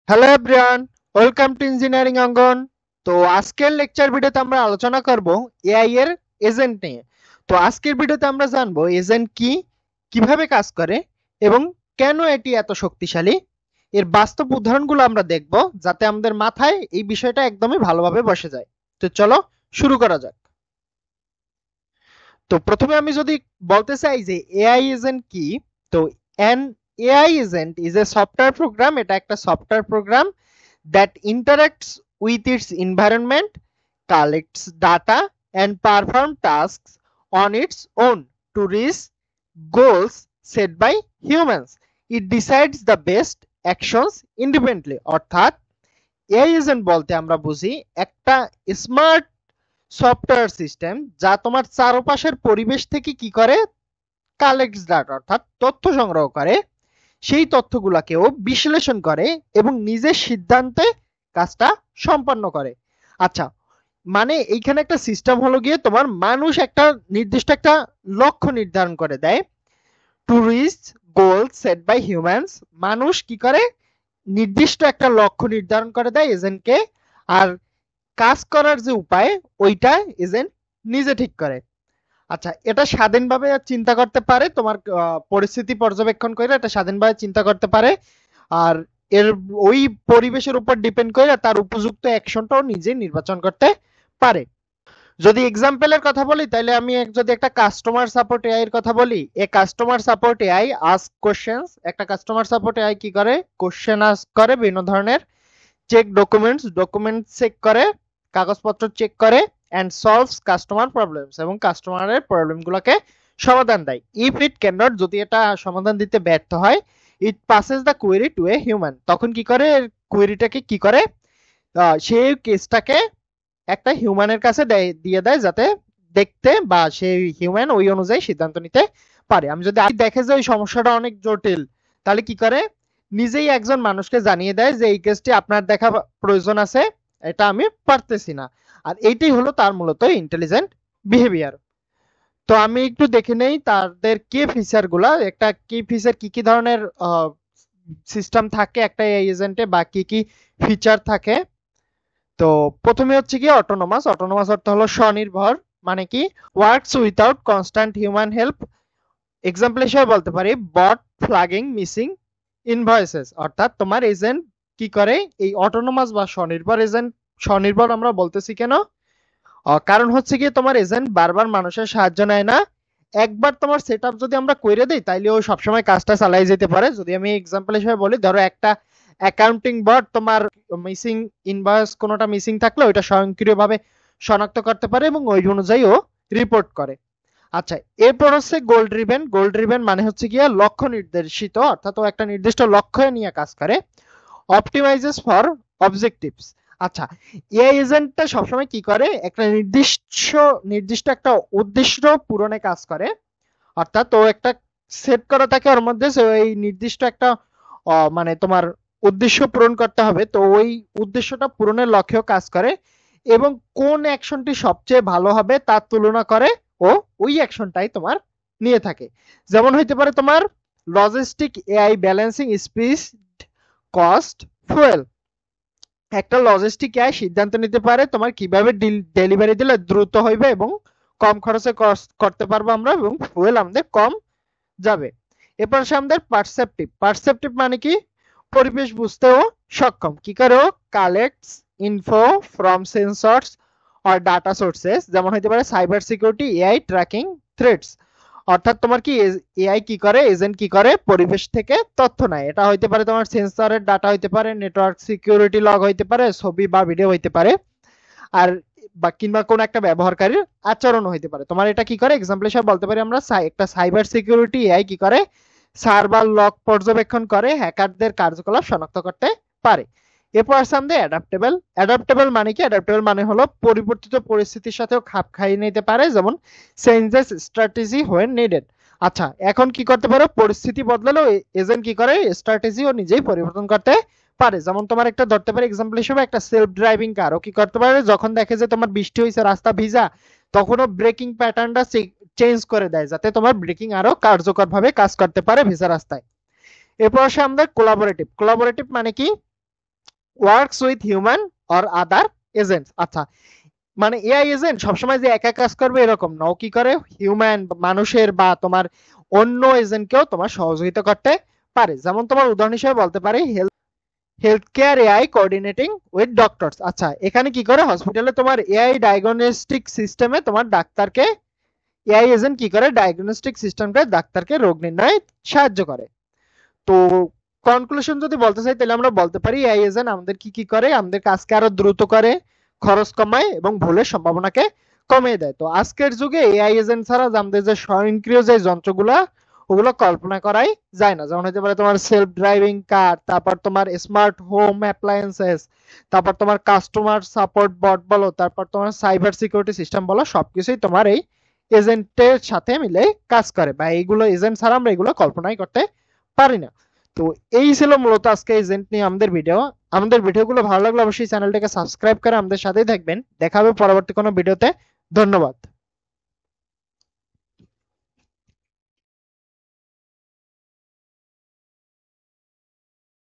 Hello everyone, welcome to engineering Angan. তো আজকের lecture ভিডিওতে আমরা আলোচনা করব এআই এর এজেন্ট নিয়ে। তো আজকের ভিডিওতে আমরা জানবো এজেন্ট কি, কিভাবে কাজ করে এবং কেন এটি এত শক্তিশালী। এর বাস্তব উদাহরণগুলো আমরা দেখব যাতে আমাদের মাথায় এই বিষয়টা একদমই ভালোভাবে বসে যায়। তো চলো শুরু করা যাক। তো প্রথমে আমি যদি বলতে চাই যে এআই এজেন্ট কি, তো an AI agent is a software program. এটা একটা software program that interacts with its environment, collects data, and performs tasks on its own to reach goals set by humans. It decides the best actions independently. অর্থাৎ AI agent বলতে আমরা বুঝি একটা smart software system যা তোমার চারপাশের পরিবেশ থেকে কি করে, কালেক্টস ডাটা অর্থাৎ তথ্য সংগ্রহ করে, সেই তথ্যগুলাকেও বিশ্লেষণ করে এবং নিজের সিদ্ধান্তে কাজটা সম্পন্ন করে। আচ্ছা, মানে এইখানে একটা সিস্টেম হলো গিয়ে তোমার মানুষ একটা নির্দিষ্ট একটা লক্ষ্য নির্ধারণ করে দেয়, to reach goal set by humans. মানুষ কি করে, নির্দিষ্ট একটা লক্ষ্য নির্ধারণ করে দেয় এজেন্টকে, আর কাজ করার যে উপায় ওইটা এজেন্ট নিজে ঠিক করে। আচ্ছা, এটা স্বাধীনভাবে চিন্তা করতে পারে, তোমার পরিস্থিতি পর্যবেক্ষণ করে এটা স্বাধীনভাবে চিন্তা করতে পারে, আর এর ওই পরিবেশের উপর ডিপেন্ড করে তার উপযুক্ত অ্যাকশনটাও নিজে নির্বাচন করতে পারে। যদি এক্সাম্পলের কথা বলি তাহলে আমি যদি একটা কাস্টমার সাপোর্ট এআই এর কথা বলি, a customer support AI ask questions. একটা কাস্টমার সাপোর্ট এআই কি করে, কোশ্চেন আস্ক করে বিভিন্ন ধরনের, চেক ডকুমেন্টস, ডকুমেন্ট চেক করে, কাগজপত্র চেক করে, এন্ড সলভস কাস্টমার প্রবলেমস, এবং কাস্টমারের প্রবলেমগুলোকে সমাধান দেয়। ইফ ইট ক্যান নট, যদি এটা সমাধান দিতে ব্যর্থ হয়, it passes the query to a human. তখন কি করে, কোয়েরিটাকে কি করে, সেই কেসটাকে একটা হিউম্যানের কাছে দিয়ে দেয়, যাতে দেখতে বা সেই হিউম্যান ওই অনুযায়ী সিদ্ধান্ত নিতে পারে। আমি যদি দেখে যে ওই সমস্যাটা অনেক জটিল, তাহলে কি করে, নিজেই একজন মানুষকে জানিয়ে দেয় যে এই কেসটি আপনার দেখা প্রয়োজন আছে, এটা আমি পারতেছি না। আর এইটাই হলো তার মূলত ইন্টেলিজেন্ট বিহেভিয়ার। তো আমি একটু দেখে নেই তাদের কি ফিচার গুলা, একটা কি ফিচার, কি কি ধরনের সিস্টেম থাকে একটা এজেন্টে, বা কি কি ফিচার থাকে। তো প্রথমে হচ্ছে কি অটোনোমাস। অটোনোমাস অর্থ হলো স্বনির্ভর, মানে কি works without constant human help. Example হিসেবে বলতে পারি বট ফ্ল্যাগিং মিসিং ইনভয়েসেস। অর্থাৎ তোমার এজেন্ট কি করে, এই অটোনোমাস বা স্বনির্ভর এজেন্ট। স্বনির্ভর আমরা বলতেছি কেন, কারণ হচ্ছে কি তোমার এজেন্ট বারবার মানুষের সাহায্য নেয় না। একবার তোমার সেট আপ যদি আমরা করে দিই তাইলে ও সবসময় কাজটা চালাই যেতে পারে। যদি আমি এক্সাম্পল হিসেবে বলি, ধরো একটা অ্যাকাউন্টিং বট তোমার মিসিং ইনভয়েস কোনোটা মিসিং থাকলে ওইটা স্বয়ংক্রিয়ভাবে শনাক্ত করতে পারে এবং ওই অনুযায়ী ও রিপোর্ট করে। আচ্ছা, এরপর হচ্ছে গোল ড্রিভেন। গোল ড্রিভেন মানে হচ্ছে গিয়ে লক্ষ্য নির্দেশিত, অর্থাৎ ও একটা নির্দিষ্ট লক্ষ্য নিয়ে কাজ করে। অপটিমাইজেস ফর অবজেক্টিভস। আচ্ছা, এআই এজেন্টটা সবসময় কি করে, একটা নির্দিষ্ট একটা উদ্দেশ্য পূরণে কাজ করে। অর্থাৎ ও একটা সেট করা থাকে ওর মধ্যে, এই নির্দিষ্ট একটা মানে তোমার উদ্দেশ্য পূরণ করতে হবে, তো ওই উদ্দেশ্যটা পূরণের লক্ষ্যেও কাজ করে, এবং কোন অ্যাকশনটি সবচেয়ে ভালো হবে তার তুলনা করে ও ওই অ্যাকশনটাই তোমার নিয়ে থাকে। যেমন হইতে পারে তোমার logistic AI balancing speed cost fuel. একটা লজিস্টিক এআই সিদ্ধান্ত নিতে পারে তোমার কিভাবে ডেলিভারি দিলে দ্রুত হইবে এবং কম খরচে করতে পারবো আমরা, এবং ফুয়েল আমাদের কম যাবে। এরপর আসে আমাদের পারসেপটিভ। পারসেপটিভ মানে কি, পরিবেশ বুঝতেও সক্ষম। কি করে, ও collects info from sensors or data sources, যেমন হতে পারে cyber security, AI tracking threats. অর্থাৎ তোমার কি এআই কি করে, এজেন্ট কি করে, পরিবেশ থেকে তথ্য নেয়। এটা হইতে পারে তোমার সেন্সরের ডাটা হইতে পারে, নেটওয়ার্ক সিকিউরিটি লগ হইতে পারে, ছবি বা ভিডিও হইতে পারে, আর বা কিংবা কোন একটা ব্যবহারকারীর আচরণ হইতে পারে। তোমার এটা কি করে, এক্সাম্পল হিসেবে বলতে পারি আমরা একটা সাইবার সিকিউরিটি এআই কি করে, সার্ভার লক পর্যবেক্ষণ করে হ্যাকারদের কার্যকলাপ শনাক্ত করতে পারে। এরপর আছে আমাদের অ্যাডাপ্টেবল। অ্যাডাপ্টেবল মানে কি, অ্যাডাপ্টেবল মানে হলো পরিবর্তিত পরিস্থিতির সাথেও খাপ খাইয়ে নিতে পারে, যেমন চেঞ্জেস স্ট্র্যাটেজি হোয়েন নিডেড। আচ্ছা, এখন কি করতে পারো, পরিস্থিতি বদলালেও এজেন্ট কি করে, স্ট্র্যাটেজি ও নিজেই পরিবর্তন করতে পারে। যেমন তোমার একটা ধরতে পারে এক্সাম্পল হিসেবে একটা সেলফ ড্রাইভিং কার, ও কি করতে পারে, যখন দেখে যে তোমার বৃষ্টি হয়েছে, রাস্তা ভিজা, তখনও ব্রেকিং প্যাটার্নটা চেঞ্জ করে দেয়, যাতে তোমার ব্রেকিং আরো কার্যকর ভাবে কাজ করতে পারে ভেজা রাস্তায়। এরপর আসে আমাদের কোলাবোরেটিভ। কোলাবোরেটিভ মানে কি, works with human or other agents. আচ্ছা, মানে এআই এজেন্ট সবসময় যে একা কাজ করবে এরকম না, ও কি করে হিউম্যান মানুষের বা তোমার অন্য এজেন্টকেও তোমার সহযোগিতা করতে পারে। যেমন তোমার উদাহরণ হিসেবে বলতে পারি health care AI coordinating with doctors. আচ্ছা, এখানে কি করে হসপিটালে তোমার এআই ডায়াগনস্টিক সিস্টেমে তোমার ডাক্তারকে, এআই এজেন্ট কি করে ডায়াগনস্টিক সিস্টেমকে ডাক্তারকে রোগ নির্ণয়ে সাহায্য করে। তো কনক্লুশন যদি বলতে চাই তাহলে আমরা বলতে পারি এআই এজেন্ট আমাদের কি কি করে, আমাদের কাজকে আরো দ্রুত করে, খরচ কমায় এবং ভুলের সম্ভাবনাকে কমিয়ে দেয়। তো আজকের যুগে এআই এজেন্ট ছাড়া আমাদের যে স্বয়ংক্রিয় যে যন্ত্রগুলা ওগুলো কল্পনা করাই যায় না। যেমন হতে পারে তোমার সেলফ ড্রাইভিং কার, তারপর তোমার স্মার্ট হোম অ্যাপ্লায়েন্সেস, তারপর তোমার কাস্টমার সাপোর্ট বট বলো, তারপর তোমার সাইবার সিকিউরিটি সিস্টেম বলো, সবকিছুই তোমার এই এজেন্টের সাথে মিলে কাজ করে, বা এইগুলো এজেন্ট ছাড়া আমরা এগুলো কল্পনাই করতে পারি না। তো এই ছিল মূলত আজকে এজেন্ট নিয়ে আমাদের ভিডিও। আমাদের ভিডিওগুলো ভালো লাগলে অবশ্যই চ্যানেলটাকে সাবস্ক্রাইব করে আমাদের সাথেই থাকবেন। দেখা হবে পরবর্তী কোনো ভিডিওতে। ধন্যবাদ।